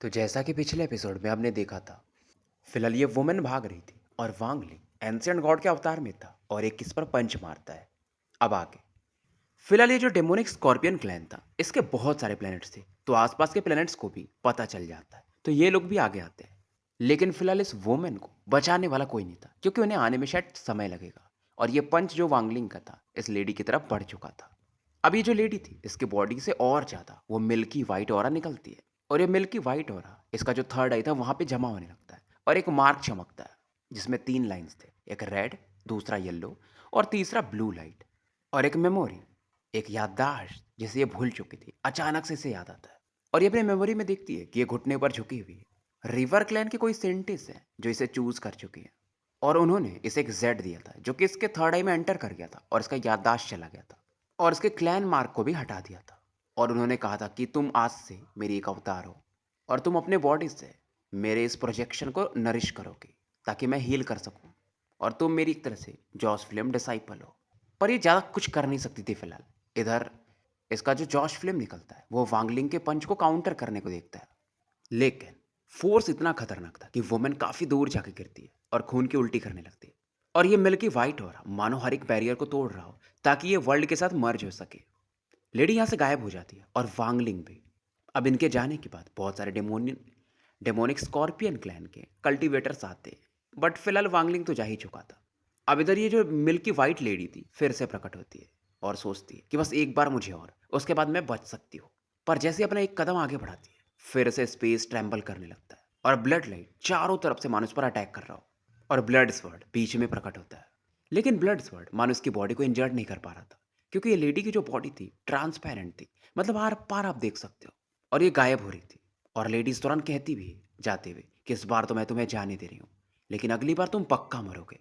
तो जैसा कि पिछले एपिसोड में हमने देखा था, फिलहाल ये वुमेन भाग रही थी और वांग ली एंशिएंट गॉड के अवतार में था और एक किस पर पंच मारता है। अब आगे फिलहाल ये जो डेमोनिक स्कॉर्पियन क्लैन था, इसके बहुत सारे प्लैनेट्स थे, तो आसपास के प्लैनेट्स को भी पता चल जाता है, तो ये लोग भी आगे आते हैं। लेकिन फिलहाल इस वुमेन को बचाने वाला कोई नहीं था, क्योंकि उन्हें आने में शायद समय लगेगा। और ये पंच जो वांगलिंग का था, इस लेडी की तरफ बढ़ चुका था। अब ये जो लेडी थी, इसके बॉडी से और ज़्यादा वो मिल्की वाइट ऑरा निकलती है। और ये मिल्की वाइट ऑरा इसका जो थर्ड आई था वहाँ पे जमा होने लगता है और एक मार्क चमकता है, जिसमें 3 लाइन्स थे, एक रेड, दूसरा येलो और तीसरा ब्लू लाइट। और एक मेमोरी, एक याददाश्त जिसे ये भूल चुकी थी, अचानक से इसे याद आता है। और ये अपने मेमोरी में देखती है कि ये घुटने पर झुकी हुई है। रिवर क्लैन के कोई साइंटिस्ट है जो इसे चूज कर चुकी है, और उन्होंने इसे एक जेड दिया था जो कि इसके थर्ड आई में एंटर कर गया था और इसका याददाश्त चला गया था और इसके क्लैन मार्क को भी हटा दिया था। और उन्होंने कहा था कि तुम आज से मेरी एक अवतार हो और तुम अपने बॉडी से मेरे इस प्रोजेक्शन को नरिश करोगे ताकि मैं हील कर सकूं, और तुम मेरी एक तरह से जॉस फिल्म डिसाइपल हो। पर ये ज़्यादा कुछ कर नहीं सकती थी फिलहाल। इधर इसका जो जॉश फिल्म निकलता है वो वांगलिंग के पंच को काउंटर करने को देखता है, लेकिन फोर्स इतना खतरनाक था कि वुमेन काफ़ी दूर जाके गिरती है और खून की उल्टी करने लगती है। और ये मिल्की वाइट हो रहा मानो हर एक बैरियर को तोड़ रहा हो ताकि ये वर्ल्ड के साथ मर्ज हो सके। लेडी यहाँ से गायब हो जाती है और वांगलिंग भी। अब इनके जाने के बाद बहुत सारे डेमोनिक स्कॉर्पियन क्लैन के कल्टीवेटर्स आते हैं, बट फिलहाल वांगलिंग तो जा ही चुका था। अब इधर ये जो मिल्की वाइट लेडी थी फिर से प्रकट होती है और सोचती है कि बस एक बार मुझे और, उसके बाद मैं बच सकती हूँ। पर जैसे अपना एक कदम आगे बढ़ाती है, फिर से स्पेस ट्रैम्बल करने लगता है और ब्लड लाइट चारों तरफ से मानुस पर अटैक कर रहा हो और ब्लड स्वर्ड बीच में प्रकट होता है। लेकिन ब्लड स्वर्ड मानुस की बॉडी को इंजर्ड नहीं कर पा रहा था, क्योंकि ये लेडी की जो बॉडी थी ट्रांसपेरेंट थी, मतलब आर पार आप देख सकते हो। और ये गायब हो रही थी और लेडी इस दौरान कहती भी है जाते हुए कि इस बार तो मैं तुम्हें जाने दे रही हूँ, लेकिन अगली बार तुम पक्का मरोगे,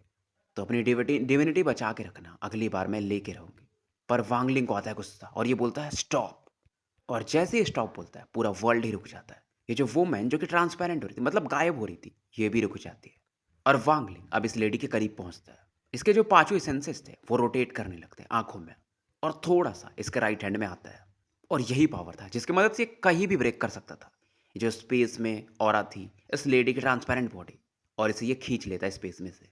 तो अपनी डिविनिटी बचा के रखना, अगली बार मैं लेके रहूंगी। पर वांगलिंग को आता है गुस्सा और ये बोलता है स्टॉप। और जैसे ही स्टॉप बोलता है पूरा वर्ल्ड ही रुक जाता है। ये जो वुमेन जो कि ट्रांसपेरेंट हो रही थी, मतलब गायब हो रही थी, ये भी रुक जाती है। और वांगलिंग अब इस लेडी के करीब पहुंचता है। इसके जो पांचों सेंसेस थे वो रोटेट करने लगते हैं आंखों में, और थोड़ा सा इसके राइट हैंड में आता है। और यही पावर था जिसकी मदद से ये कहीं भी ब्रेक कर सकता था। ये जो स्पेस में ऑरा थी इस लेडी की ट्रांसपेरेंट बॉडी, और इसे ये खींच लेता है स्पेस में से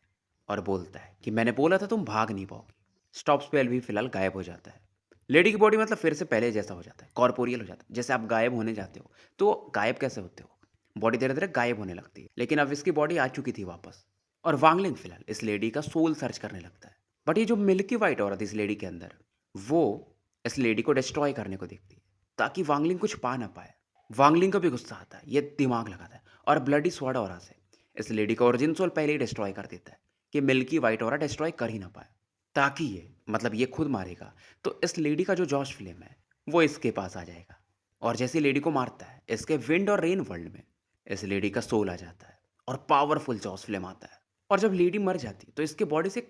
और बोलता है कि मैंने बोला था तुम भाग नहीं पाओगी। स्टॉप स्पेल भी फिलहाल गायब हो जाता है। लेडी की बॉडी मतलब फिर से पहले जैसा हो जाता है, कॉर्पोरियल हो जाता है। जैसे आप गायब होने जाते हो तो गायब कैसे होते हो, बॉडी धीरे धीरे गायब होने लगती है, लेकिन अब इसकी बॉडी आ चुकी थी वापस। और वांगलिंग फिलहाल इस लेडी का सोल सर्च करने लगता है। बट ये जो मिल्की वाइट औरत इस लेडी के अंदर, वो इस लेडी को डिस्ट्रॉय करने को देखती है ताकि वांगलिंग कुछ पा ना पाए। वांगलिंग को भी गुस्सा आता है, ये दिमाग लगाता है और ब्लडी स्वॉर्ड ऑरा से इस लेडी का ओरिजिन सोल पहले ही डिस्ट्रॉय कर देता है कि मिल्की वाइट ऑरा डिस्ट्रॉय कर ही ना पाए, ताकि ये मतलब ये खुद मारेगा तो इस लेडी का जो जॉश फ्लेम है वो इसके पास आ जाएगा। और जैसे लेडी को मारता है, इसके विंड और रेन वर्ल्ड में इस लेडी का सोल आ जाता है और पावरफुल जॉश फ्लेम आता है। और जब लेडी मर जाती है तो इसके बॉडी से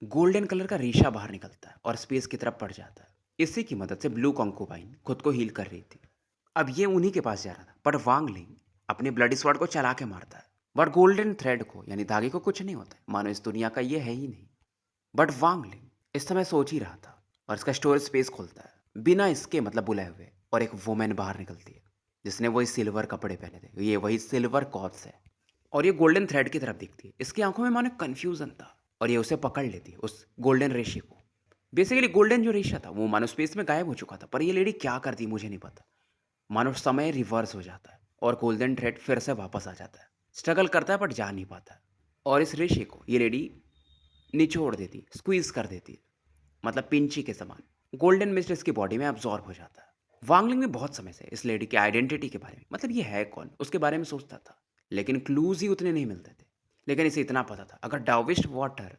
गोल्डन कलर का रेशा बाहर निकलता है और स्पेस की तरफ बढ़ जाता है। इसी की मदद से ब्लू कॉन्कोबाइन खुद को हील कर रही थी। अब ये उन्हीं के पास जा रहा था, बट वांग लिंग अपने ब्लडी स्वॉर्ड को चला के मारता है। बट गोल्डन थ्रेड को यानी धागे को कुछ नहीं होता है, मानो इस दुनिया का ये है ही नहीं। बट वांग लिंग इस समय सोच ही रहा था और इसका स्टोरेज स्पेस खुलता है बिना इसके मतलब बुलाए हुए, और एक वुमेन बाहर निकलती है जिसने वही सिल्वर कपड़े पहने थे। ये वही सिल्वर कॉप्स है और ये गोल्डन थ्रेड की तरफ दिखती है। इसकी आंखों में मानो कन्फ्यूजन था और ये उसे पकड़ लेती है, उस गोल्डन रेशे को। बेसिकली गोल्डन जो रेशा था वो मानो स्पेस में गायब हो चुका था, पर ये लेडी क्या करती मुझे नहीं पता। मानो समय रिवर्स हो जाता है और गोल्डन थ्रेड फिर से वापस आ जाता है। स्ट्रगल करता है बट जा नहीं पाता है। और इस रेशे को ये लेडी निचोड़ देती, स्क्वीज कर देती है, मतलब पिंची के समान। गोल्डन मिस्ट इसकी बॉडी में अब्जॉर्ब हो जाता है। वांगलिंग भी बहुत समय से इस लेडी की आइडेंटिटी के बारे में, मतलब ये है कौन, उसके बारे में सोचता था, लेकिन क्लूज ही उतने नहीं मिलते थे। लेकिन इसे इतना पता था अगर डाविस्ट वाटर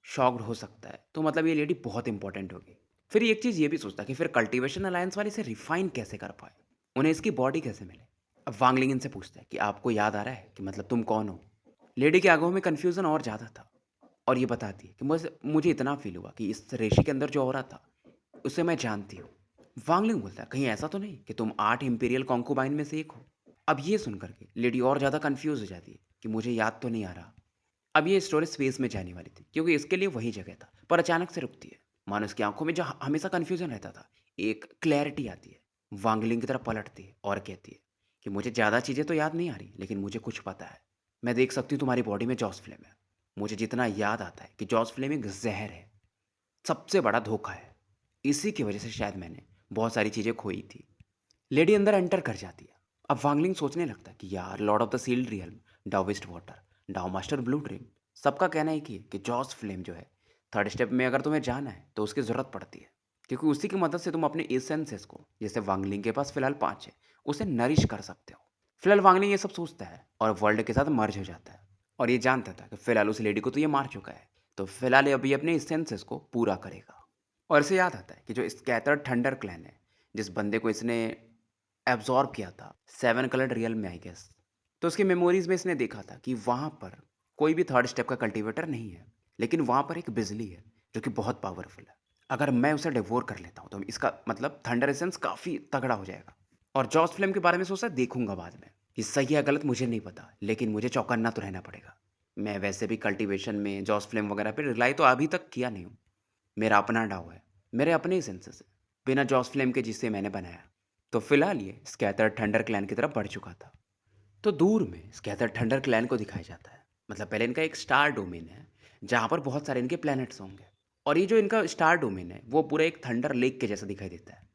शॉक्ड हो सकता है तो मतलब ये लेडी बहुत इंपॉर्टेंट होगी। फिर एक चीज़ ये भी सोचता कि फिर कल्टीवेशन अलायंस वाले इसे रिफाइन कैसे कर पाए, उन्हें इसकी बॉडी कैसे मिले। अब वांगलिंग इनसे पूछता है कि आपको याद आ रहा है कि मतलब तुम कौन हो। लेडी के आंखों में कन्फ्यूजन और ज़्यादा था और ये बताती है कि मुझे मुझे इतना फील हुआ कि इस रेशे के अंदर जो हो रहा था उसे मैं जानती हूँ। वांगलिंग बोलता है कहीं ऐसा तो नहीं कि तुम 8 इंपीरियल कॉन्कुबाइन में से एक हो। अब ये सुन करके लेडी और ज़्यादा कंफ्यूज हो जाती है कि मुझे याद तो नहीं आ रहा। अब ये स्टोरी स्पेस में जाने वाली थी क्योंकि इसके लिए वही जगह था, पर अचानक से रुकती है। मानो उसकी आंखों में जो हमेशा कंफ्यूजन रहता था, एक क्लैरिटी आती है। वांगलिंग की तरफ पलटती है और कहती है कि मुझे ज़्यादा चीज़ें तो याद नहीं आ रही, लेकिन मुझे कुछ पता है। मैं देख सकती हूँ तुम्हारी बॉडी में जॉस फ्लेम है। मुझे जितना याद आता है कि जॉस फ्लेम एक ज़हर है, सबसे बड़ा धोखा है। इसी की वजह से शायद मैंने बहुत सारी चीज़ें खोई थी। लेडी अंदर एंटर कर जाती है। अब वांगलिंग सोचने लगता है कि यार, lord of the sealed realm, Daoist water, Dao master blue dream, सबका कहना एक ही है कि जॉस फ्लेम जो है, थर्ड स्टेप में अगर तुम्हें जाना है तो उसकी ज़रूरत पड़ती है, क्योंकि उसी की मदद से तुम अपने एसेंसेस को, जैसे वांगलिंग के पास फिलहाल 5 है, उसे नरिश कर सकते हो। फिलहाल वांगलिंग ये सब सोचता है और वर्ल्ड के साथ मर्ज हो जाता है, और ये जानता था कि फिलहाल उस लेडी को तो ये मार चुका है, तो फिलहाल ये अभी अपने एसेंसेस को पूरा करेगा। और इसे याद आता है कि जो स्कैटर्ड थंडर क्लैन है, जिस बंदे को इसने एब्जॉर्ब किया था 7 कलर्ड रियल में, आई गेस, तो उसकी मेमोरीज में इसने देखा था कि वहाँ पर कोई भी थर्ड स्टेप का कल्टीवेटर नहीं है, लेकिन वहाँ पर एक बिजली है जो कि बहुत पावरफुल है। अगर मैं उसे डिवोर कर लेता हूँ तो इसका मतलब थंडर एसेंस काफ़ी तगड़ा हो जाएगा। और जॉस फ्लेम के बारे में सोचा देखूंगा बाद में कि सही है गलत मुझे नहीं पता, लेकिन मुझे चौकन्ना तो रहना पड़ेगा। मैं वैसे भी कल्टीवेशन में जॉस फ्लेम वगैरह पे रिलाई तो अभी तक किया नहीं हूँ। मेरा अपना डाव है, मेरे अपने ही सेंसेस है, बिना जॉस फ्लेम के जिसे मैंने बनाया। तो फिलहाल ये स्कैटर थंडर क्लैन की तरफ बढ़ चुका था। तो दूर में स्कैटर थंडर क्लैन को दिखाया जाता है। मतलब पहले इनका एक स्टार डोमेन है जहाँ पर बहुत सारे इनके प्लैनेट्स होंगे, और ये जो इनका स्टार डोमेन है वो पूरा एक थंडर लेक के जैसा दिखाई देता है।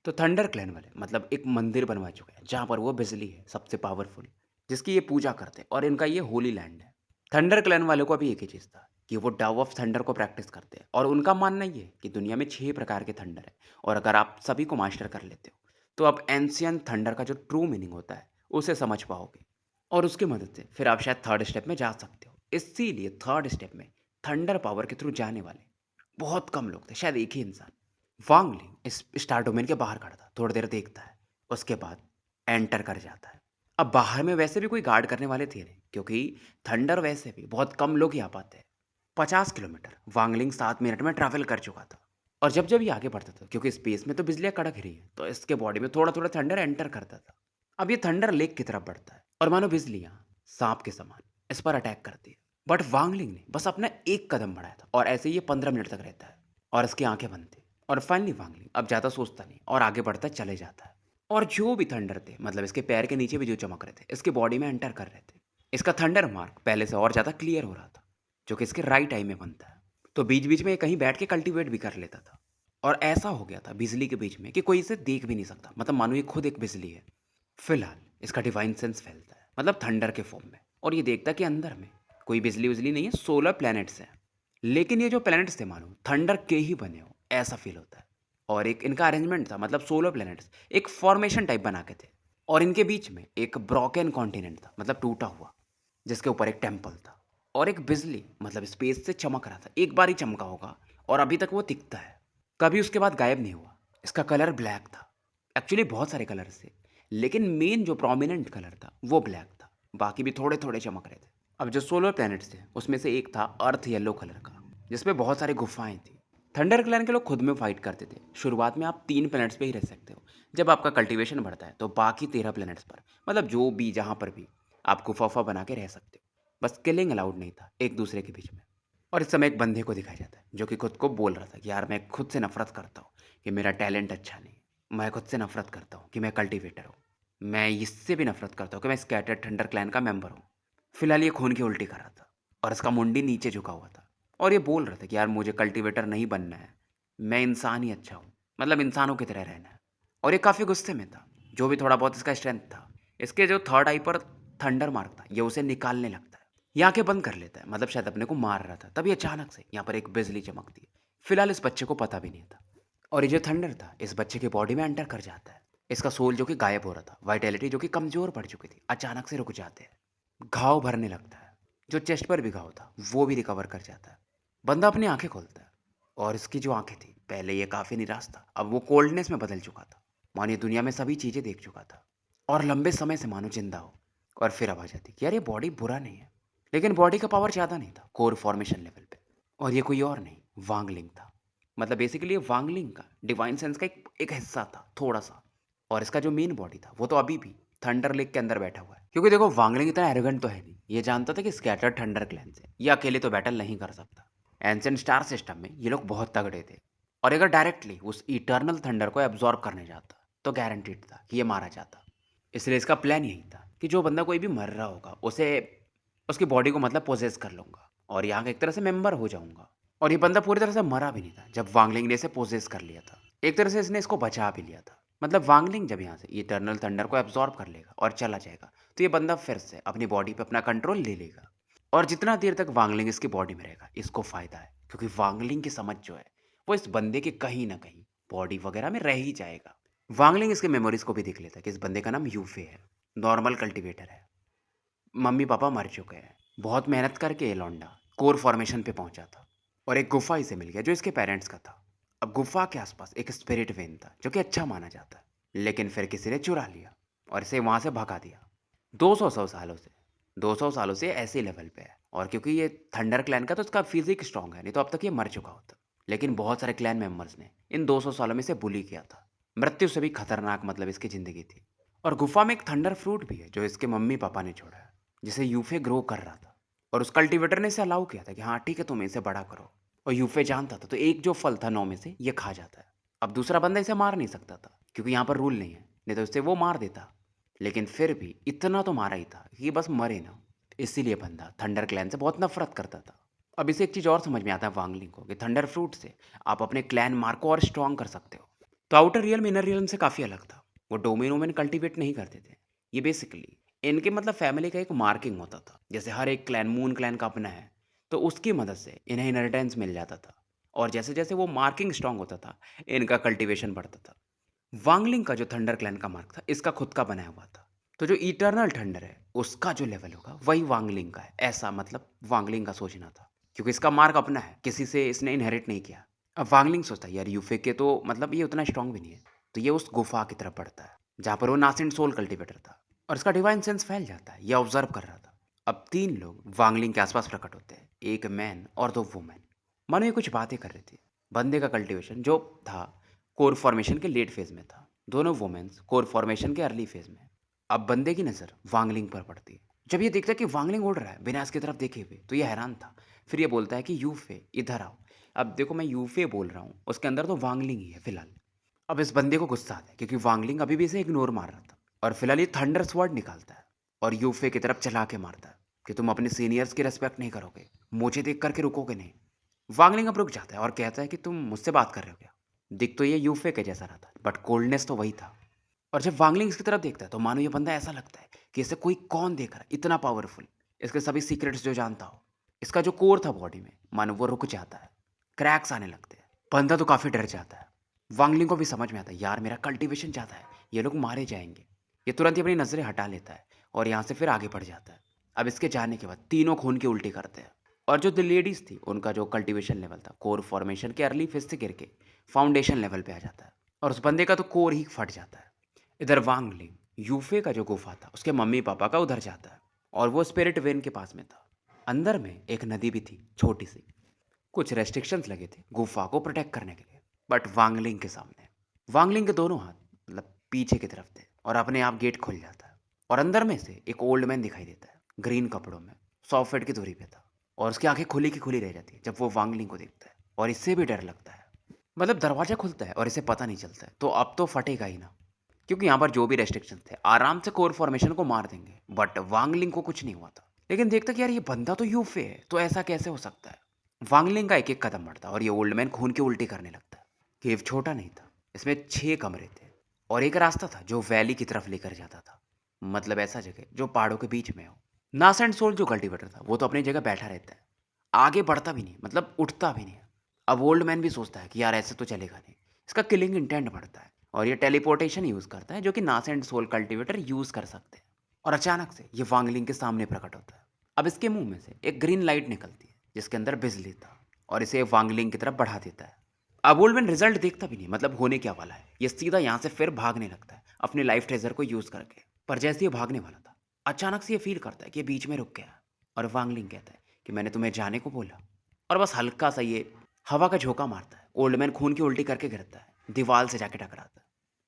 तो थंडर क्लैन वाले मतलब एक मंदिर बनवा चुके हैं जहाँ पर वो बिजली है सबसे पावरफुल, जिसकी ये पूजा करते हैं, और इनका ये होली लैंड है। थंडर क्लैन वालों को भी एक ही चीज़ था कि वो डाव ऑफ थंडर को प्रैक्टिस करते हैं, और उनका मानना ये है कि दुनिया में 6 प्रकार के थंडर है, और अगर आप सभी को मास्टर कर लेते हो तो आप एंशियन थंडर का जो ट्रू मीनिंग होता है उसे समझ पाओगे, और उसकी मदद से फिर आप शायद थर्ड स्टेप में जा सकते हो। इसीलिए थर्ड स्टेप में थंडर पावर के थ्रू जाने वाले बहुत कम लोग थे, शायद एक ही इंसान। वांग लिंग इस स्टार डोमेन के बाहर खड़ा था, थोड़ी देर देखता है, उसके बाद एंटर कर जाता है। अब बाहर में वैसे भी कोई गार्ड करने वाले थे नहीं, क्योंकि थंडर वैसे भी बहुत कम लोग ही आ पाते हैं। 50 किलोमीटर वांगलिंग 7 मिनट में ट्रैवल कर चुका था, और जब जब ये आगे बढ़ता था, क्योंकि स्पेस में तो बिजलियाँ कड़क ही रही है, तो इसके बॉडी में थोड़ा थोड़ा थंडर एंटर करता था। अब ये थंडर लेक की तरफ बढ़ता है, और मानो बिजलियाँ सांप के समान इस पर अटैक करती है। बट वांगलिंग ने बस अपना एक कदम बढ़ाया था, और ऐसे ही ये 15 मिनट तक रहता है, और इसकी आंखें बंद थी। और फाइनली वांगलिंग अब ज़्यादा सोचता नहीं और आगे बढ़ता चले जाता है। और जो भी थंडर थे, मतलब इसके पैर के नीचे भी जो चमक रहे थे, इसके बॉडी में एंटर कर रहे थे। इसका थंडर मार्क पहले से और ज़्यादा क्लियर हो रहा था, जो कि इसके राइट आई में बनता है। तो बीच बीच में ये कहीं बैठ के कल्टीवेट भी कर लेता था, और ऐसा हो गया था बिजली के बीच में कि कोई इसे देख भी नहीं सकता। मतलब मानो ये खुद एक बिजली है। फिलहाल इसका डिवाइन सेंस फैलता है, मतलब थंडर के फॉर्म में, और ये देखता है कि अंदर में कोई बिजली उजली नहीं है, सोलर प्लैनेट्स हैं। लेकिन ये जो प्लैनेट्स थे मानो थंडर के ही बने हो, ऐसा फील होता है। और एक इनका अरेंजमेंट था, मतलब सोलर प्लैनेट्स एक फॉर्मेशन टाइप बना के थे, और इनके बीच में एक ब्रोकन कॉन्टिनेंट था, मतलब टूटा हुआ, जिसके ऊपर एक टेम्पल था। और एक बिजली मतलब स्पेस से चमक रहा था, एक बार ही चमका होगा, और अभी तक वो दिखता है, कभी उसके बाद गायब नहीं हुआ। इसका कलर ब्लैक था। एक्चुअली बहुत सारे कलर्स थे, लेकिन मेन जो प्रोमिनेंट कलर था वो ब्लैक था, बाकी भी थोड़े थोड़े चमक रहे थे। अब जो सोलर प्लैनेट्स थे उसमें से एक था अर्थ येलो कलर का, जिसमें बहुत सारी गुफाएं थी। थंडर क्लैन के लोग खुद में फाइट करते थे। शुरुआत में आप 3 प्लैनेट्स पे ही रह सकते हो, जब आपका कल्टीवेशन बढ़ता है तो बाकी 13 प्लैनेट्स पर, मतलब जो भी जहाँ पर भी आप गुफा उफा बना के रह सकते हो। बस किलिंग अलाउड नहीं था एक दूसरे के बीच में। और इस समय एक बंदे को दिखाया जाता है जो कि खुद को बोल रहा था कि यार, मैं खुद से नफरत करता हूँ कि मेरा टैलेंट अच्छा नहीं है। मैं खुद से नफरत करता हूँ कि मैं कल्टीवेटर हूँ। मैं इससे भी नफरत करता हूँ कि मैं स्कैटर्ड थंडर क्लैन का मेंबर हूँ। फिलहाल ये खून की उल्टी कर रहा था, और इसका मुंडी नीचे झुका हुआ था, और ये बोल रहा था कि यार, मुझे कल्टीवेटर नहीं बनना है, मैं इंसान ही अच्छा हूँ, मतलब इंसानों की तरह रहना है। और ये काफ़ी गुस्से में था। जो भी थोड़ा बहुत इसका स्ट्रेंथ था, इसके जो थर्ड आई पर थंडर मार्क था, ये उसे निकालने लगता है। ये आंखें बंद कर लेता है, मतलब शायद अपने को मार रहा था। तभी अचानक से यहाँ पर एक बिजली चमकती है। फिलहाल इस बच्चे को पता भी नहीं था, और ये जो थंडर था इस बच्चे के बॉडी में एंटर कर जाता है। इसका सोल जो कि गायब हो रहा था, वाइटैलिटी जो कि कमजोर पड़ चुकी थी, अचानक से रुक जाते हैं। घाव भरने लगता है, जो चेस्ट पर भी घाव था वो भी रिकवर कर जाता है। बंदा अपनी आंखें खोलता है, और इसकी जो आंखें थी, पहले ये काफ़ी निराश था, अब वो कोल्डनेस में बदल चुका था। मानो ये दुनिया में सभी चीज़ें देख चुका था, और लंबे समय से मानो जिंदा हो। और फिर आवाज आती कि यार, ये बॉडी बुरा नहीं है, लेकिन बॉडी का पावर ज़्यादा नहीं था कोर फॉर्मेशन लेवल पे। और ये कोई और नहीं, वांगलिंग था। मतलब बेसिकली ये वांगलिंग का डिवाइन सेंस का एक हिस्सा था थोड़ा सा। और इसका जो मेन बॉडी था वो तो अभी भी थंडर लेक के अंदर बैठा हुआ है, क्योंकि देखो वांगलिंग इतना एरोगेंट तो है नहीं। ये जानता था कि स्कैटर्ड थंडर क्लैन से ये अकेले तो बैटल नहीं कर सकता। एंशिएंट स्टार सिस्टम में ये लोग बहुत तगड़े थे, और अगर डायरेक्टली उस इटर्नल थंडर को एब्जॉर्ब करने जाता तो गारंटीड था कि ये मारा जाता। इसलिए इसका प्लान यही था कि जो बंदा कोई भी मर रहा होगा उसे उसकी बॉडी को मतलब पोजेस कर लूँगा और यहाँ का एक तरह से मेंबर हो जाऊँगा। और ये बंदा पूरी तरह से मरा भी नहीं था जब वांगलिंग ने इसे पोजेस कर लिया था। एक तरह से इसने इसको बचा भी लिया था। मतलब वांगलिंग जब यहाँ से इटर्नल थंडर को एब्जॉर्ब कर लेगा और चला जाएगा तो ये बंदा फिर से अपनी बॉडी पे अपना कंट्रोल ले लेगा। और जितना देर तक वांगलिंग इसकी बॉडी में रहेगा इसको फ़ायदा है, क्योंकि वांगलिंग की समझ जो है वो इस बंदे के कहीं ना कहीं बॉडी वगैरह में रह ही जाएगा। वांगलिंग इसके मेमोरीज को भी देख लेता है कि इस बंदे का नाम यूफे है, नॉर्मल कल्टीवेटर है, मम्मी पापा मर चुके हैं, बहुत मेहनत करके ये लौंडा कोर फॉर्मेशन पे पहुंचा था और एक गुफा इसे मिल गया जो इसके पेरेंट्स का था। अब गुफा के आसपास एक स्पिरिट वेन था जो कि अच्छा माना जाता है, लेकिन फिर किसी ने चुरा लिया और इसे वहां से भगा दिया। 200 सालों से ऐसे लेवल पे है। और क्योंकि ये थंडर क्लैन का तो इसका फिजिक स्ट्रांग है, नहीं तो अब तक ये मर चुका होता। लेकिन बहुत सारे क्लैन मेंबर्स ने इन 200 सालों में इसे बुली किया था। मृत्यु से भी खतरनाक मतलब इसकी ज़िंदगी थी। और गुफा में एक थंडर फ्रूट भी है जो इसके मम्मी पापा ने छोड़ा है, जिसे यूफे ग्रो कर रहा था। और उस कल्टीवेटर ने इसे अलाउ किया था कि हाँ ठीक है तुम इसे बड़ा करो। और यूफे जानता था तो एक जो फल था 9 में से ये खा जाता है। अब दूसरा बंदा इसे मार नहीं सकता था क्योंकि यहाँ पर रूल नहीं है, नहीं तो इसे वो मार देता। लेकिन फिर भी इतना तो मारा ही था कि ये बस मरे ना। इसीलिए बंदा थंडर क्लैन से बहुत नफरत करता था। अब इसे एक चीज़ और समझ में आता है वांगलिंग को कि थंडर फ्रूट से आप अपने क्लैन मार्क को और स्ट्रॉन्ग कर सकते हो। तो आउटर रियल इनर रियल से काफ़ी अलग था। वो डोमेन वोमेन कल्टीवेट नहीं करते थे। ये बेसिकली इनके मतलब फैमिली का एक मार्किंग होता था। जैसे हर एक क्लैन मून क्लैन का अपना है तो उसकी मदद से इन्हें इनहेरिटेंस मिल जाता था। और जैसे जैसे वो मार्किंग स्ट्रांग होता था इनका कल्टीवेशन बढ़ता था। वांगलिंग का जो थंडर क्लैन का मार्क था इसका खुद का बनाया हुआ था। तो जो इटर्नल थंडर है उसका जो लेवल होगा वही वांगलिंग का है, ऐसा मतलब वांगलिंग का सोचना था। क्योंकि इसका मार्क अपना है, किसी से इसने इनहेरिट नहीं किया। अब वांगलिंग सोचता है यार यूफे के तो मतलब ये उतना स्ट्रांग भी नहीं है, तो ये उस गुफा की तरफ बढ़ता है जहाँ पर वो नासेंट सोल कल्टीवेटर था। और इसका डिवाइन सेंस फैल जाता है, ये ऑब्जर्व कर रहा था। अब 3 लोग वांगलिंग के आसपास प्रकट होते हैं, एक मैन और 2 वुमेन। मानो ये कुछ बातें कर रही थी। बंदे का कल्टीवेशन जो था कोर फॉर्मेशन के लेट फेज में था, दोनों वुमेन्स कोर फॉर्मेशन के अर्ली फेज में। अब बंदे की नज़र वांगलिंग पर पड़ती है। जब ये देखता है कि वांगलिंग उड़ रहा है बिना इसकी तरफ देखे हुए तो ये हैरान था। फिर ये बोलता है कि यूफे इधर आओ। अब देखो मैं यूफे बोल रहा हूँ, उसके अंदर तो वांगलिंग ही है फिलहाल। अब इस बंदे को गुस्सा आता है क्योंकि वांगलिंग अभी भी इसे इग्नोर मार रहा था। और फिलहाल ये थंडर स्वॉर्ड निकालता है और यूफे की तरफ चला के मारता है कि तुम अपने सीनियर्स की रेस्पेक्ट नहीं करोगे, मुझे देख करके रुकोगे नहीं। वांगलिंग अब रुक जाता है और कहता है कि तुम मुझसे बात कर रहे हो क्या। दिख तो ये यूफे के जैसा रहा था बट कोल्डनेस तो वही था। और जब वांगलिंग इसकी तरफ देखता है तो मानो ये बंदा ऐसा लगता है कि इसे कोई कौन देख रहा है, इतना पावरफुल, इसके सभी सीक्रेट्स जो जानता हो। इसका जो कोर था बॉडी में मानो वो रुक जाता है, क्रैक्स आने लगते हैं। बंदा तो काफ़ी डर जाता है। वांगलिंग को भी समझ में आता है यार मेरा कल्टीवेशन ज़्यादा है, ये लोग मारे जाएंगे। ये तुरंत ही अपनी नज़रें हटा लेता है और यहाँ से फिर आगे बढ़ जाता है। अब इसके जाने के बाद तीनों खून की उल्टी करते हैं। और जो लेडीज़ थी उनका जो कल्टीवेशन लेवल था कोर फॉर्मेशन के अर्ली फेज से गिर के फाउंडेशन लेवल पे आ जाता है और उस बंदे का तो कोर ही फट जाता है। इधर वांगलिंग यूफे का जो गुफा था उसके मम्मी पापा का उधर जाता है और वो स्पिरिट वेन के पास में था। अंदर में एक नदी भी थी छोटी सी। कुछ रेस्ट्रिक्शंस लगे थे गुफा को प्रोटेक्ट करने के लिए, बट वांगलिंग के सामने वांगलिंग के दोनों हाथ मतलब पीछे की तरफ थे और अपने आप गेट खुल जाता है और अंदर में से एक ओल्ड मैन दिखाई देता है ग्रीन कपड़ों में, 100 फीट की दूरी पे था। और उसकी आंखें खुली की खुली रह जाती है जब वो वांगलिंग को देखता है और इससे भी डर लगता है। मतलब दरवाजा खुलता है और इसे पता नहीं चलता है तो अब तो फटेगा ही ना, क्योंकि यहाँ पर जो भी रेस्ट्रिक्शन थे आराम से कोर फॉर्मेशन को मार देंगे। बट वांगलिंग को कुछ नहीं हुआ था। लेकिन देखता कि यार ये बंदा तो यूफे है तो ऐसा कैसे हो सकता है। वांगलिंग का एक एक कदम बढ़ता और ये ओल्ड मैन खून की उल्टी करने लगता है। केव छोटा नहीं था, इसमें 6 कमरे थे और एक रास्ता था जो वैली की तरफ लेकर जाता था। मतलब ऐसा जगह जो पहाड़ों के बीच में हो। नास एंड सोल जो कल्टीवेटर था वो तो अपनी जगह बैठा रहता है, आगे बढ़ता भी नहीं, मतलब उठता भी नहीं। अब ओल्ड मैन भी सोचता है कि यार ऐसे तो चलेगा नहीं। इसका किलिंग इंटेंट बढ़ता है और ये टेलीपोर्टेशन यूज़ करता है जो कि नास एंड सोल कल्टीवेटर यूज़ कर सकते हैं। और अचानक से ये वांगलिंग के सामने प्रकट होता है। अब इसके मुंह में से एक ग्रीन लाइट निकलती है जिसके अंदर बिजली था और इसे वांगलिंग की तरफ बढ़ा देता है। अब ओल्ड मैन रिजल्ट देखता भी नहीं, मतलब होने क्या वाला है। ये सीधा यहाँ से फिर भागने लगता है अपने लाइफ ट्रेजर को यूज़ करके। पर जैसे ये भागने वाला था अचानक से ये फील करता है कि ये बीच में रुक गया और वांगलिंग कहता है कि मैंने तुम्हें जाने को बोला। और बस हल्का सा ये हवा का झोंका मारता है, ओल्ड मैन खून की उल्टी करके गिरता है, दीवार से जाके टकराता है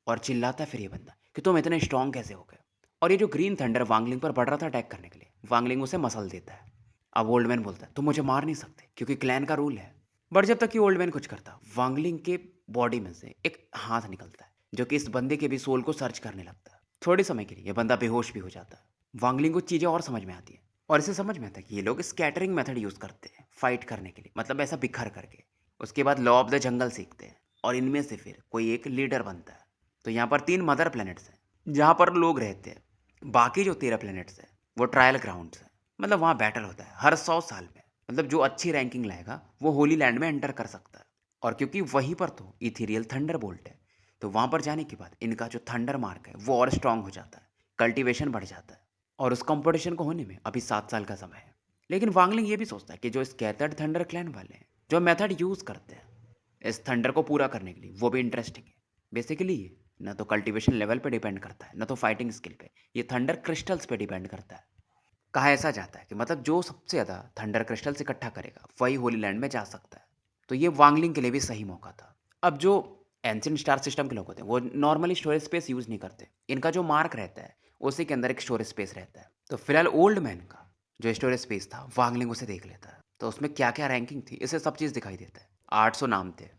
और चिल्लाता है फिर ये बंदा कि तुम इतने स्ट्रांग कैसे हो गए। और ये जो ग्रीन थंडर वांगलिंग पर बढ़ रहा था अटैक करने के लिए, वांगलिंग उसे मसल देता है। अब ओल्ड मैन बोलता है तुम मुझे मार नहीं सकते क्योंकि क्लैन का रूल है। बट जब तक ये ओल्ड मैन कुछ करता वांगलिंग के बॉडी में से एक हाथ निकलता है जो कि इस बंदे के भी सोल को सर्च करने लगता है। थोड़े समय के लिए ये बंदा बेहोश भी हो जाता है। वांगलिंग को चीज़ें और समझ में आती हैं और इसे समझ में आता है कि ये लोग स्कैटरिंग मेथड यूज़ करते हैं फाइट करने के लिए, मतलब ऐसा बिखर करके। उसके बाद लॉ ऑफ द जंगल सीखते हैं और इनमें से फिर कोई एक लीडर बनता है। तो यहाँ पर 3 मदर प्लैनेट्स हैं जहाँ पर लोग रहते हैं। बाकी जो 13 प्लैनेट्स हैं वो ट्रायल ग्राउंड्स हैं, मतलब वहाँ बैटल होता है हर 100 साल में। मतलब जो अच्छी रैंकिंग लाएगा वो होली लैंड में एंटर कर सकता है। और क्योंकि वहीं पर तो इथीरियल थंडर बोल्ट है, तो वहाँ पर जाने के बाद इनका जो थंडर मार्क है वो और स्ट्रांग हो जाता है, कल्टीवेशन बढ़ जाता है। और उस कंपटीशन को होने में अभी 7 साल का समय है। लेकिन वांगलिंग ये भी सोचता है कि जो स्कैटर्ड थंडर क्लैन वाले हैं, जो मेथड यूज़ करते हैं इस थंडर को पूरा करने के लिए, वो भी इंटरेस्टिंग है। बेसिकली ये ना तो कल्टीवेशन लेवल पे डिपेंड करता है, ना तो फाइटिंग स्किल पे। ये थंडर क्रिस्टल्स पे डिपेंड करता है। कहा ऐसा जाता है कि मतलब जो सबसे ज़्यादा थंडर क्रिस्टल्स इकट्ठा करेगा वही होली लैंड में जा सकता है। तो ये वांगलिंग के लिए भी सही मौका था। अब जो एंशिएंट स्टार सिस्टम के लोग होते हैं वो नॉर्मली स्टोरेज स्पेस यूज़ नहीं करते। इनका जो मार्क रहता है उसी के अंदर एक स्टोरेज स्पेस रहता है। तो फिलहाल ओल्ड मैन का जो स्टोरेज स्पेस था वांगलिंग उसे देख लेता है। तो उसमें क्या क्या रैंकिंग थी इसे सब चीज़ दिखाई देता है। 800 नाम थे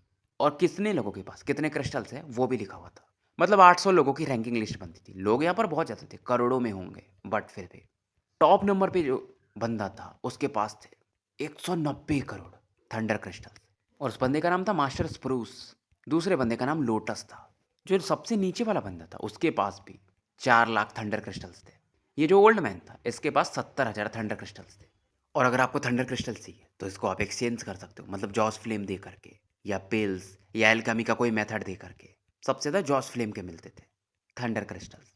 और कितने लोगों के पास कितने क्रिस्टल्स हैं वो भी लिखा हुआ था। मतलब 800 लोगों की रैंकिंग लिस्ट बनती थी। लोग यहाँ पर बहुत ज़्यादा थे, करोड़ों में होंगे, बट फिर भी टॉप नंबर पे जो बंदा था उसके पास थे 190 करोड़ थंडर क्रिस्टल्स। और उस बंदे का नाम था मास्टर स्प्रूस। दूसरे बंदे का नाम लोटस था। जो सबसे नीचे वाला बंदा था उसके पास भी 4 लाख थंडर क्रिस्टल्स थे। ये जो ओल्ड मैन था इसके पास 70,000 थंडर क्रिस्टल्स थे। और अगर आपको थंडर क्रिस्टल चाहिए तो इसको आप एक्सचेंज कर सकते हो, मतलब जॉस फ्लेम दे करके या पिल्स या एल्केमी का कोई मेथड दे करके। सबसे ज़्यादा जॉस फ्लेम के मिलते थे थंडर क्रिस्टल्स।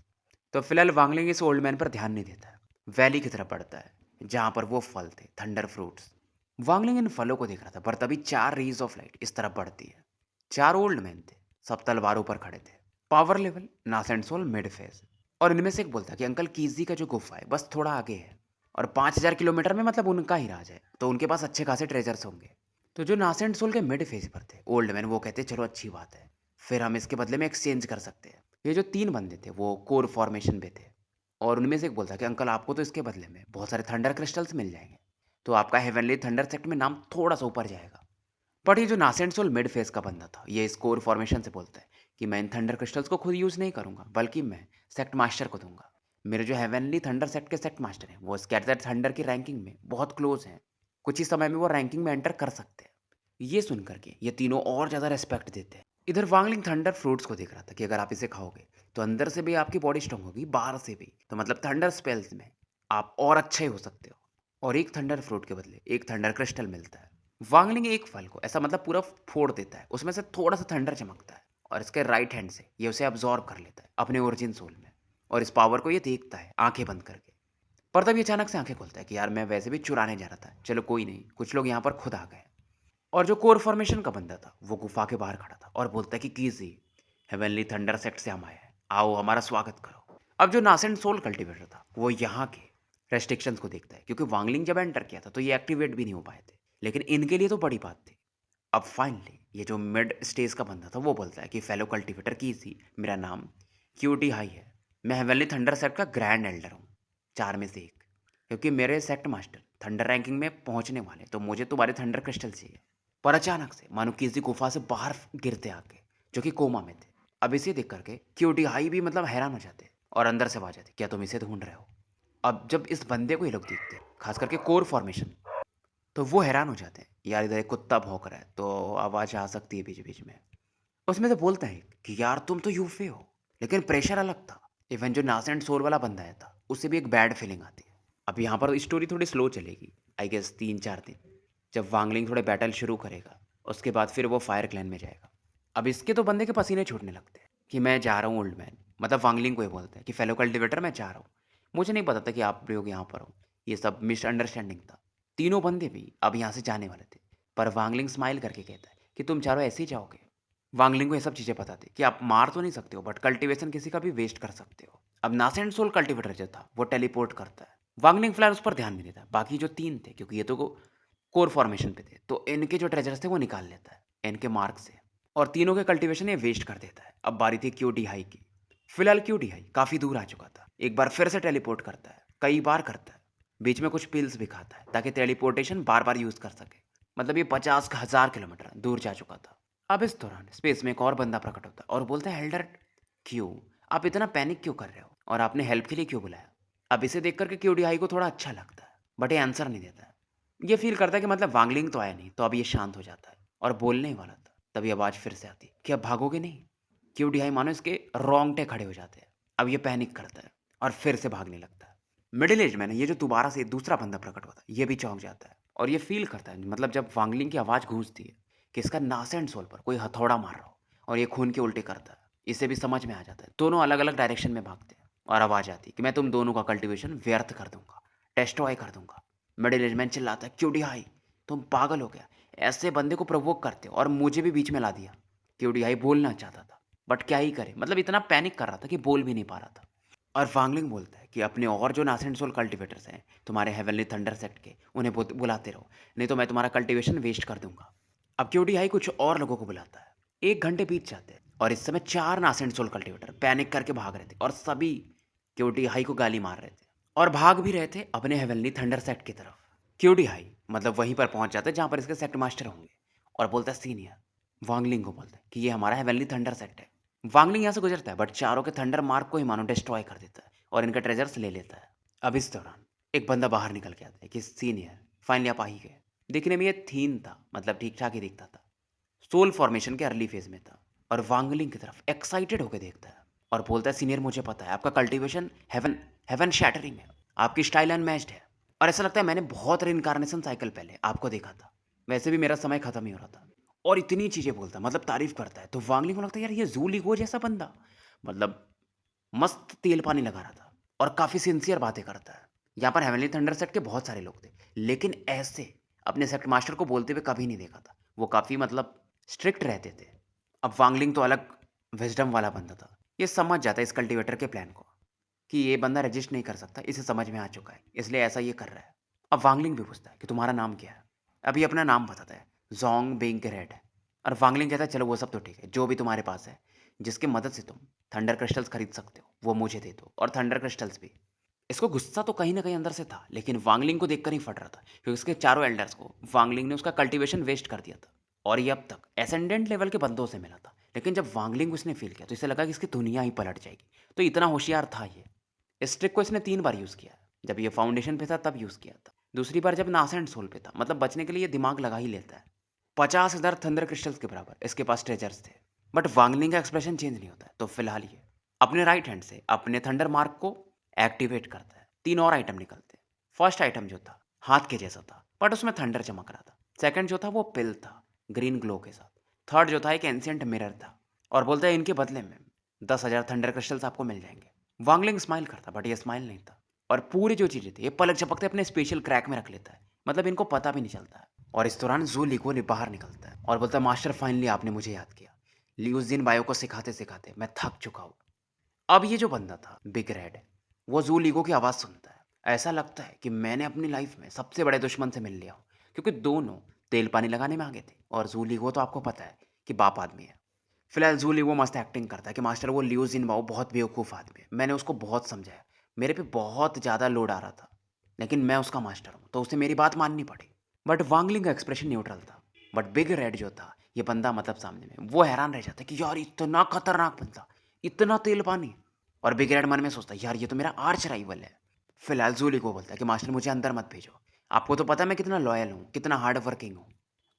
तो फिलहाल वांगलिंग इस ओल्ड मैन पर ध्यान नहीं देता है। वैली की तरफ बढ़ता है जहाँ पर वो फल थे, थंडर फ्रूट्स। वांगलिंग इन फलों को देख रहा था, पर तभी 4 रेज ऑफ लाइट इस तरफ बढ़ती है। 4 ओल्ड मैन थे, सब तलवारों पर खड़े थे। Power level nascent mid phase. और इनमें से एक बोलता कि अंकल कीजी का जो गुफा है बस थोड़ा आगे है और 5,000 किलोमीटर में मतलब उनका ही राज है, तो उनके पास अच्छे खासे ट्रेजर्स होंगे। तो जो नासेंट सोल के मिड फेज पर थे ओल्ड मैन वो कहते चलो अच्छी बात है, फिर हम इसके बदले में एक्सचेंज कर सकते हैं। ये जो 3 बंदे थे वो कोर फॉर्मेशन पे थे और उनमें से एक बोलता कि अंकल आपको तो इसके बदले में बहुत सारे थंडर क्रिस्टल्स मिल जाएंगे, तो आपका हेवनली थंडर सेक्ट में नाम थोड़ा सा ऊपर जाएगा। बट ये जो नासेंट सोल मिड फेज का बंदा था ये स्कोर फॉर्मेशन से बोलता है कि मैं इन थंडर क्रिस्टल्स को खुद यूज़ नहीं करूंगा, बल्कि मैं सेक्ट मास्टर को दूंगा। मेरे जो हेवनली थंडर सेक्ट के सेक्ट मास्टर हैं वो स्कैटर्ड थंडर की रैंकिंग में बहुत क्लोज हैं। कुछ ही समय में वो रैंकिंग में एंटर कर सकते हैं। ये सुन करके ये तीनों और ज़्यादा रेस्पेक्ट देते हैं। इधर वांगलिंग थंडर फ्रूट्स को देख रहा था कि अगर आप इसे खाओगे तो अंदर से भी आपकी बॉडी स्ट्रांग होगी, बाहर से भी। तो मतलब थंडर स्पेल्स में आप और अच्छे हो सकते हो। और एक थंडर फ्रूट के बदले एक थंडर क्रिस्टल मिलता है। वांगलिंग एक फल को ऐसा मतलब पूरा फोड़ देता है, उसमें से थोड़ा सा थंडर चमकता है और इसके राइट हैंड से ये उसे अब्जॉर्ब कर लेता है अपने ओरिजिन सोल में। और इस पावर को ये देखता है आंखें बंद करके। पर तभी अचानक से आंखें खोलता है कि यार मैं वैसे भी चुराने जा रहा था, चलो कोई नहीं, कुछ लोग यहाँ पर खुद आ गए। और जो कोर फॉर्मेशन का बंदा था वो गुफा के बाहर खड़ा था और बोलता है कि कीजी हेवनली थंडर सेक्ट से हम आए हैं, आओ हमारा स्वागत करो। अब जो नासेंट सोल कल्टिवेटर था वो यहाँ के रेस्ट्रिक्शंस को देखता है, क्योंकि वांगलिंग जब एंटर किया था तो ये एक्टिवेट भी नहीं हो पाए थे, लेकिन इनके लिए तो बड़ी बात थी। अब फाइनली ये जो मिड स्टेज का बंदा था वो बोलता है कि फेलो कल्टिवेटर कीजी, मेरा नाम क्यूटी हाई है। मैं हेवनली थंडर सेक्ट का ग्रैंड एल्डर हूँ, 4 में से एक। क्योंकि मेरे सेक्ट मास्टर थंडर रैंकिंग में पहुंचने वाले, तो मुझे तुम्हारे थंडर क्रिस्टल चाहिए। पर अचानक से मानो किसी गुफा से बाहर गिरते आके, जो कि कोमा में थे। अब इसे देख करके क्यूटी हाई भी मतलब हैरान हो जाते और अंदर से आवाज आती, क्या तुम इसे ढूंढ रहे हो? अब जब इस बंदे को ये लोग देखते हैं, खास करके कोर फॉर्मेशन, तो वो हैरान हो जाते हैं, यार इधर एक कुत्ता भौंक रहा है तो आवाज आ सकती है बीच बीच में। उसमें से बोलते हैं कि यार तुम तो यूफे हो, लेकिन प्रेशर अलग था। इवन जो नास एंड सोल वाला बंदा आया था उसे भी एक बैड फीलिंग आती है। अब यहाँ पर स्टोरी थोड़ी स्लो चलेगी, आई गेस 3-4 दिन। जब वांगलिंग थोड़े बैटल शुरू करेगा उसके बाद फिर वो फायर क्लैन में जाएगा। अब इसके तो बंदे के पसीने छूटने लगते हैं कि मैं जा रहा हूँ ओल्ड मैन, मतलब वांगलिंग को ये बोलते हैं कि फेलो कल्टिवेटर मैं जा रहा हूँ, मुझे नहीं पता था कि आप लोग यहाँ पर हो। ये सब मिसअंडरस्टैंडिंग था। तीनों बंदे भी अब यहाँ से जाने वाले थे, पर वांगलिंग स्माइल करके कहता है कि तुम चारों ऐसे ही जाओगे। वांगलिंग को ये सब चीज़ें पता थी कि आप मार तो नहीं सकते हो, बट कल्टीवेशन किसी का भी वेस्ट कर सकते हो। अब नासेंट सोल कल्टीवेटर जो था वो टेलीपोर्ट करता है। वांगलिंग फिलहाल उस पर ध्यान नहीं देता। बाकी जो 3 थे, क्योंकि ये तो कोर फॉर्मेशन पे थे, तो इनके जो ट्रेजर्स थे वो निकाल लेता है इनके मार्क से, और तीनों के कल्टीवेशन ये वेस्ट कर देता है। अब बारी थी क्यूटी हाई की। फिलहाल क्यूटी हाई काफ़ी दूर आ चुका था। एक बार फिर से टेलीपोर्ट करता है, कई बार करता है। बीच में कुछ पिल्स भी खाता है ताकि टेलीपोर्टेशन बार बार यूज़ कर सके। मतलब ये 50,000 किलोमीटर दूर जा चुका था। अब इस दौरान स्पेस में एक और बंदा प्रकट होता है और बोलता है, एल्डर क्यों आप इतना पैनिक क्यों कर रहे हो? और आपने हेल्प के लिए क्यों बुलाया? अब इसे देख कर के क्यूडीआई को थोड़ा अच्छा लगता है, बट ये आंसर नहीं देता है। ये फ़ील करता है कि मतलब वांगलिंग तो आया नहीं, तो अब ये शांत हो जाता है और बोलने ही वाला था। तभी आवाज़ फिर से आती है कि अब भागोगे नहीं? क्यूडीआई मानो इसके रोंगटे खड़े हो जाते हैं। अब ये पैनिक करता है और फिर से भागने लगता है। मिडिल एज मैन ये जो दोबारा से दूसरा बंदा प्रकट होता है, ये भी चौंक जाता है और ये फ़ील करता है मतलब जब वांगलिंग की आवाज़ गूंजती है कि इसका नास एंड सोल पर कोई हथौड़ा मार रहा हो और ये खून के उल्टे करता है। इसे भी समझ में आ जाता है। दोनों अलग-अलग डायरेक्शन में भागते हैं और आवाज़ आती है कि मैं तुम दोनों का कल्टीवेशन व्यर्थ कर दूँगा, डिस्ट्रॉय कर दूँगा। मिडिल एज मैन चिल्लाता है, क्यूडीआई तुम पागल हो गया? ऐसे बंदे को प्रोवोक करते हो और मुझे भी बीच में ला दिया। क्यूडीआई बोलना चाहता था, बट क्या ही करे? मतलब इतना पैनिक कर रहा था कि बोल भी नहीं पा रहा था। और वांगलिंग बोलता है कि अपने और जो नासेंट सोल कल्टीवेटर्स हैं, तुम्हारे हेवनली थंडर सेक्ट के, उन्हें बुलाते रहो, नहीं तो मैं तुम्हारा कल्टीवेशन वेस्ट कर दूँगा। अब क्यूडीआई कुछ और लोगों को बुलाता है। 1 घंटे बीत जाते हैं और इस समय 4 नासेंट सोल कल्टीवेटर पैनिक करके भाग रहे थे और सभी क्यूडीआई को गाली मार रहे थे और भाग भी रहे थे अपने हेवनली थंडर सेक्ट की तरफ। क्यूडीआई मतलब वहीं पर पहुंच जाता है जहाँ पर इसके सेक्ट मास्टर होंगे और बोलता है सीनियर, वांगलिंग को बोलता है कि ये हमारा हेवनली थंडर सेक्ट है। वांगलिंग यहाँ से गुजरता है बट चारों के थंडर मार्क को ही मानो डिस्ट्रॉय कर देता है और इनका ट्रेजर्स ले लेता है। अब इस दौरान एक बंदा बाहर निकल के आता है कि सीनियर फाइनली आप आ ही गए। दिखने में ये थीन था, मतलब ठीक ठाक ही दिखता था। सोल फॉर्मेशन के अर्ली फेज में था और वांगलिंग की तरफ एक्साइटेड होकर देखता है और बोलता है सीनियर मुझे पता है आपका कल्टीवेशन हेवन हेवन शैटरिंग है, आपकी स्टाइल अनमैच्ड है और ऐसा लगता है मैंने बहुत रिइंकार्नेशन साइकिल पहले आपको देखा था। वैसे भी मेरा समय खत्म ही हो रहा था और इतनी चीज़ें बोलता है, मतलब तारीफ करता है। तो वांगलिंग को लगता है यार ये जू लीगो जैसा बंदा, मतलब मस्त तेल पानी लगा रहा था और काफ़ी सिंसियर बातें करता है। यहाँ पर हेवनली थंडर सेट के बहुत सारे लोग थे, लेकिन ऐसे अपने सेक्ट मास्टर को बोलते हुए कभी नहीं देखा था। वो काफ़ी मतलब स्ट्रिक्ट रहते थे। अब वांगलिंग तो अलग विज़डम वाला बंदा था। ये समझ जाता है इस कल्टीवेटर के प्लान को कि ये बंदा रजिस्ट नहीं कर सकता, इसे समझ में आ चुका है, इसलिए ऐसा ये कर रहा है। अब वांगलिंग भी पूछता है कि तुम्हारा नाम क्या है? अभी अपना नाम बताता है, ज़ोंग बिंग रेड है। और वांगलिंग कहता है चलो वो सब तो ठीक है, जो भी तुम्हारे पास है, जिसकी मदद से तुम थंडर क्रिस्टल्स खरीद सकते हो, वो मुझे दे दो और थंडर क्रिस्टल्स भी। इसको गुस्सा तो कहीं न कहीं अंदर से था, लेकिन वांगलिंग को देखकर ही फट रहा था क्योंकि उसके चारों एल्डर्स को वांगलिंग ने उसका कल्टीवेशन वेस्ट कर दिया था और ये अब तक एसेंडेंट लेवल के बंदों से मिला था। लेकिन जब वांगलिंग उसने फ़ील किया तो इसे लगा कि इसकी दुनिया ही पलट जाएगी। तो इतना होशियार था ये। इस ट्रिक को इसने 3 बार यूज़ किया है। जब ये फाउंडेशन पे था तब यूज़ किया था। दूसरी बार जब नासेंट सोल पे था, मतलब बचने के लिए ये दिमाग लगा ही लेता है। 50,000 थंडर क्रिस्टल्स के बराबर इसके पास ट्रेजर्स थे। बट वांगलिंग का एक्सप्रेशन चेंज नहीं होता है, तो फिलहाल ये अपने राइट हैंड से अपने थंडर मार्क को एक्टिवेट करता है। 3 और आइटम निकलते हैं। फर्स्ट आइटम जो था, हाथ के जैसा था, बट उसमें थंडर चमक रहा था। सेकंड जो था वो पिल था, ग्रीन ग्लो के साथ। थर्ड जो था एक एंशिएंट मिरर था और बोलता है इनके बदले में 10,000 थंडर क्रिस्टल्स आपको मिल जाएँगे। वांगलिंग स्माइल करता बट ये स्माइल नहीं था और पूरी जो चीज़ें थी ये पलक झपकते अपने स्पेशल क्रैक में रख लेता है, मतलब इनको पता भी नहीं चलता है। और इस दौरान जू लीगो बाहर निकलता है और बोलता है मास्टर फाइनली आपने मुझे याद किया। लियूस जिन बायो को सिखाते सिखाते मैं थक चुका हूँ। अब ये जो बंदा था बिग रेड, वो जू लीगो की आवाज़ सुनता है। ऐसा लगता है कि मैंने अपनी लाइफ में सबसे बड़े दुश्मन से मिल लिया हूँ क्योंकि दोनों तेल पानी लगाने में आगे थे और जू लीगो तो आपको पता है कि बाप आदमी है। फिलहाल जू लीगो मस्त एक्टिंग करता है कि मास्टर वो लियो जिनबाओ बहुत बेवकूफ़ आदमी है, मैंने उसको बहुत समझाया, मेरे पे बहुत ज़्यादा लोड आ रहा था, लेकिन मैं उसका मास्टर हूँ तो उसे मेरी बात माननी पड़ी। बट वांगलिंग का एक्सप्रेशन न्यूट्रल था। बट बिग रेड जो था, ये बंदा मतलब सामने में, वो हैरान रह जाता है कि यार इतना खतरनाक बंदा, इतना तेल पानी। और बिग रेड मन में सोचता है यार ये तो मेरा आर्च राइवल है। फिलहाल जूली को बोलता है कि मास्टर मुझे अंदर मत भेजो, आपको तो पता है मैं कितना लॉयल हूँ, कितना हार्ड वर्किंग हूँ।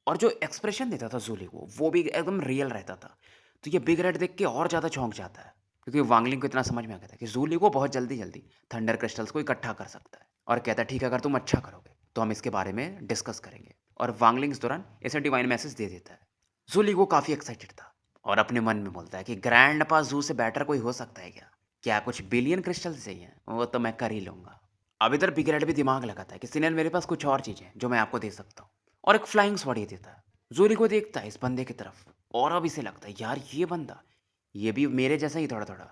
और जो एक्सप्रेशन देता था जूली को वो भी एकदम रियल रहता था। तो ये बिग रेड देख के और ज़्यादा चौंक जाता है क्योंकि वांगलिंग को इतना समझ में आ गया था कि जूली को बहुत जल्दी जल्दी थंडर क्रिस्टल्स को इकट्ठा कर सकता है और कहता है ठीक है अगर तुम अच्छा करोगे तो हम इसके बारे में डिस्कस करेंगे। और वांगलिंग इस दौरान इसे डिवाइन मैसेज दे देता है। जूली को काफ़ी एक्साइटेड था और अपने मन में बोलता है कि ग्रैंड पास जू से बेटर कोई हो सकता है क्या? क्या कुछ बिलियन क्रिस्टल्स चाहिए? वो तो मैं कर ही लूँगा। अब इधर बिग रेड भी दिमाग लगाता है कि सीनियर मेरे पास कुछ और चीज़ें हैं जो मैं आपको दे सकता हूँ और एक फ्लाइंग स्वॉर्ड ये देता है। जूली को देखता है इस बंदे की तरफ और अब इसे लगता है यार ये बंदा, ये भी मेरे जैसा ही थोड़ा थोड़ा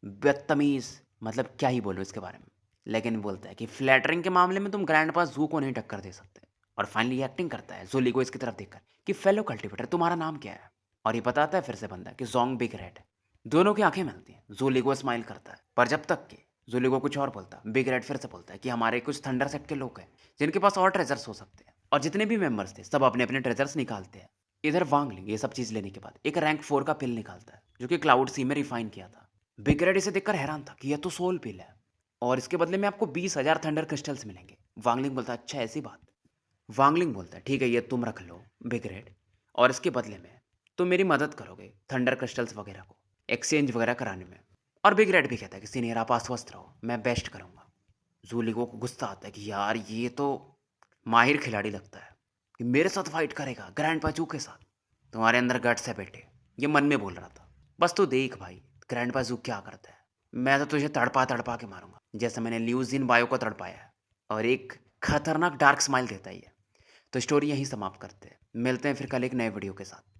बदतमीज़, मतलब क्या ही बोलूँ इसके बारे में। लेकिन बोलता है कि फ्लैटरिंग के मामले में तुम ग्रैंड पास जू को नहीं टक्कर दे सकते। और फाइनली एक्टिंग करता है जूली को इसकी तरफ देखकर कि फेलो कल्टीवेटर तुम्हारा नाम क्या है? और ये बताता है फिर से बंदा कि जोंग बिग रेड। दोनों की आंखें मिलती हैं, जूली को स्माइल करता है पर जब तक कि जूली को कुछ और बोलता, बिग रेड फिर से बोलता है कि हमारे कुछ थंडर सेट के लोग हैं जिनके पास और ट्रेजर्स हो सकते हैं और जितने भी मेंबर्स थे सब अपने अपने ट्रेजर्स निकालते हैं। इधर वांगलिंग ये सब चीज़ लेने के बाद एक रैंक 4 का पिल निकालता है जो कि क्लाउड सी में रिफाइन किया था। बिग रेड इसे देखकर हैरान था कि यह तो सोल पिल है और इसके बदले में आपको 20,000 थंडर क्रिस्टल्स मिलेंगे। वांगलिंग बोलता, अच्छा ऐसी बात। वांगलिंग बोलता है, ठीक है ये तुम रख लो बिग रेड, और इसके बदले में तुम मेरी मदद करोगे थंडर क्रिस्टल्स वगैरह को एक्सचेंज वगैरह कराने में। और बिग रेड भी कहता है कि सीनियर आप आश्वस्त रहो, मैं बेस्ट करूँगा। जूलिको को गुस्सा आता है कि यार ये तो माहिर खिलाड़ी लगता है कि मेरे साथ फाइट करेगा ग्रैंड पाचू के साथ। तुम्हारे अंदर गट्स है बेटे, ये मन में बोल रहा था। बस तू देख भाई ग्रैंड पाचू क्या करता है, मैं तो तुझे तड़पा तड़पा के मारूंगा जैसे मैंने ल्यूजिन बायो को तड़पाया है। और एक खतरनाक डार्क स्माइल देता ही है। तो स्टोरी यहीं समाप्त करते हैं, मिलते हैं फिर कल एक नए वीडियो के साथ।